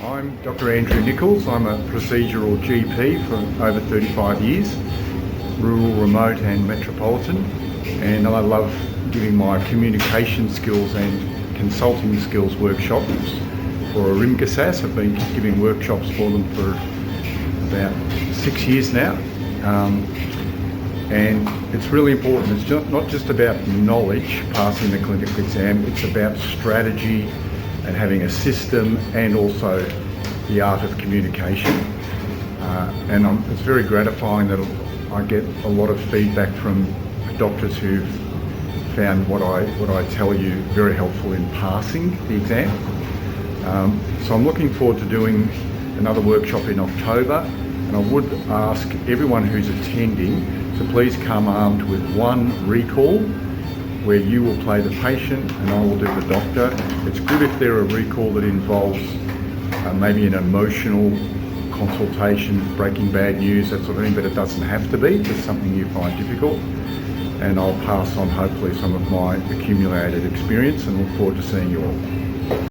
I'm Dr. Andrew Nichols. I'm a procedural GP for over 35 years, rural, remote and metropolitan, and I love giving my communication skills and consulting skills workshops for Rimgasas. I've been giving workshops for them for about 6 years now, and it's really important. It's not just about knowledge, passing the clinical exam, it's about strategy and having a system, and also the art of communication. It's very gratifying that I get a lot of feedback from doctors who've found what I tell you very helpful in passing the exam. So I'm looking forward to doing another workshop in October, and I would ask everyone who's attending to please come armed with one recall, where you will play the patient and I will do the doctor. It's good if there are a recall that involves maybe an emotional consultation, breaking bad news, that sort of thing, but it doesn't have to be, just something you find difficult. And I'll pass on hopefully some of my accumulated experience, and look forward to seeing you all.